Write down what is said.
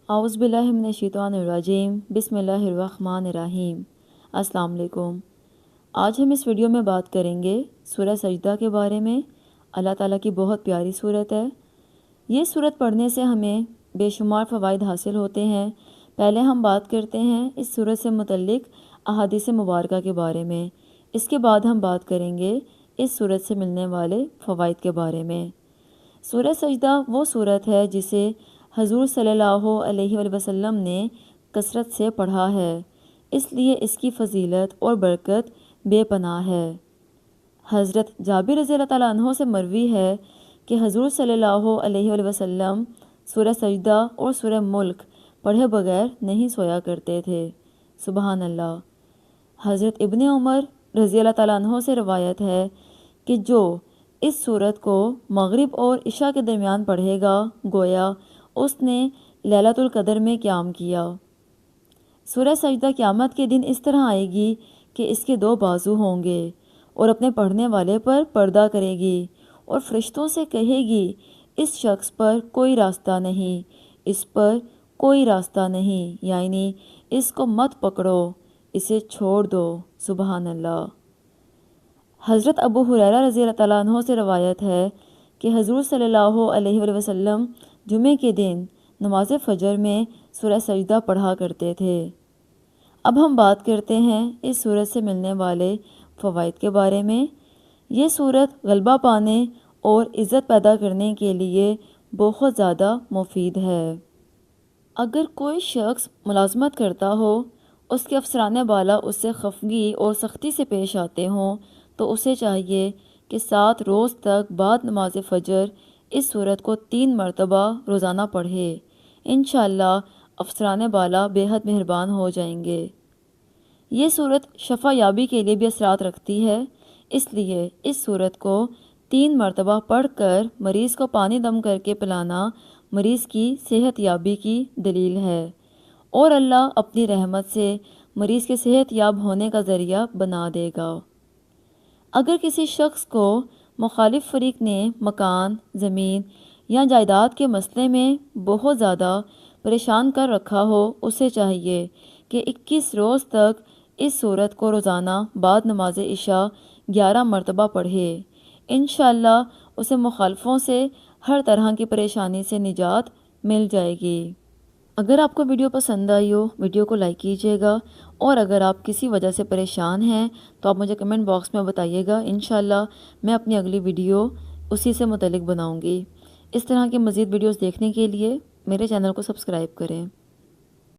اعوذ باللہ من الشیطان الرجیم بسم اللہ الرحمن الرحیم۔ السلام علیکم۔ آج ہم اس ویڈیو میں بات کریں گے سورہ سجدہ کے بارے میں۔ اللہ تعالیٰ کی بہت پیاری سورت ہے۔ یہ سورت پڑھنے سے ہمیں بے شمار فوائد حاصل ہوتے ہیں۔ پہلے ہم بات کرتے ہیں اس سورت سے متعلق احادیث مبارکہ کے بارے میں۔ اس کے بعد ہم بات کریں گے اس سورت سے ملنے والے فوائد کے بارے میں۔ سورہ سجدہ وہ سورت ہے جسے حضور صلی اللہ علیہ وآلہ وسلم نے کثرت سے پڑھا ہے، اس لیے اس کی فضیلت اور برکت بے پناہ ہے۔ حضرت جابر رضی اللہ تعالیٰ عنہ سے مروی ہے کہ حضور صلی اللہ علیہ وآلہ وسلم سورہ سجدہ اور سورہ ملک پڑھے بغیر نہیں سویا کرتے تھے۔ سبحان اللہ۔ حضرت ابن عمر رضی اللہ تعالیٰ عنہ سے روایت ہے کہ جو اس سورت کو مغرب اور عشاء کے درمیان پڑھے گا گویا اس نے لیلۃ القدر میں قیام کیا۔ سورہ سجدہ قیامت کے دن اس طرح آئے گی کہ اس کے دو بازو ہوں گے اور اپنے پڑھنے والے پر پردہ کرے گی اور فرشتوں سے کہے گی اس شخص پر کوئی راستہ نہیں، اس پر کوئی راستہ نہیں، یعنی اس کو مت پکڑو، اسے چھوڑ دو۔ سبحان اللہ۔ حضرت ابو ہریرہ رضی اللہ تعالیٰ عنہ سے روایت ہے کہ حضور صلی اللہ علیہ وآلہ وسلم جمعے کے دن نماز فجر میں سورہ سجدہ پڑھا کرتے تھے۔ اب ہم بات کرتے ہیں اس سورت سے ملنے والے فوائد کے بارے میں۔ یہ سورت غلبہ پانے اور عزت پیدا کرنے کے لیے بہت زیادہ مفید ہے۔ اگر کوئی شخص ملازمت کرتا ہو، اس کے افسران بالا اس سے خفگی اور سختی سے پیش آتے ہوں تو اسے چاہیے کہ 7 روز تک بعد نماز فجر اس سورت کو 3 مرتبہ روزانہ پڑھے۔ انشاءاللہ افسران بالا بے حد مہربان ہو جائیں گے۔ یہ سورت شفا یابی کے لیے بھی اثرات رکھتی ہے، اس لیے اس سورت کو 3 مرتبہ پڑھ کر مریض کو پانی دم کر کے پلانا مریض کی صحت یابی کی دلیل ہے، اور اللہ اپنی رحمت سے مریض کے صحت یاب ہونے کا ذریعہ بنا دے گا۔ اگر کسی شخص کو مخالف فریق نے مکان، زمین یا جائیداد کے مسئلے میں بہت زیادہ پریشان کر رکھا ہو، اسے چاہیے کہ 21 روز تک اس سورت کو روزانہ بعد نماز عشاء 11 مرتبہ پڑھے۔ انشاءاللہ اسے مخالفوں سے ہر طرح کی پریشانی سے نجات مل جائے گی۔ اگر آپ کو ویڈیو پسند آئی ہو، ویڈیو کو لائک کیجیے گا، اور اگر آپ کسی وجہ سے پریشان ہیں تو آپ مجھے کمنٹ باکس میں بتائیے گا۔ انشاءاللہ میں اپنی اگلی ویڈیو اسی سے متعلق بناؤں گی۔ اس طرح کے مزید ویڈیوز دیکھنے کے لیے میرے چینل کو سبسکرائب کریں۔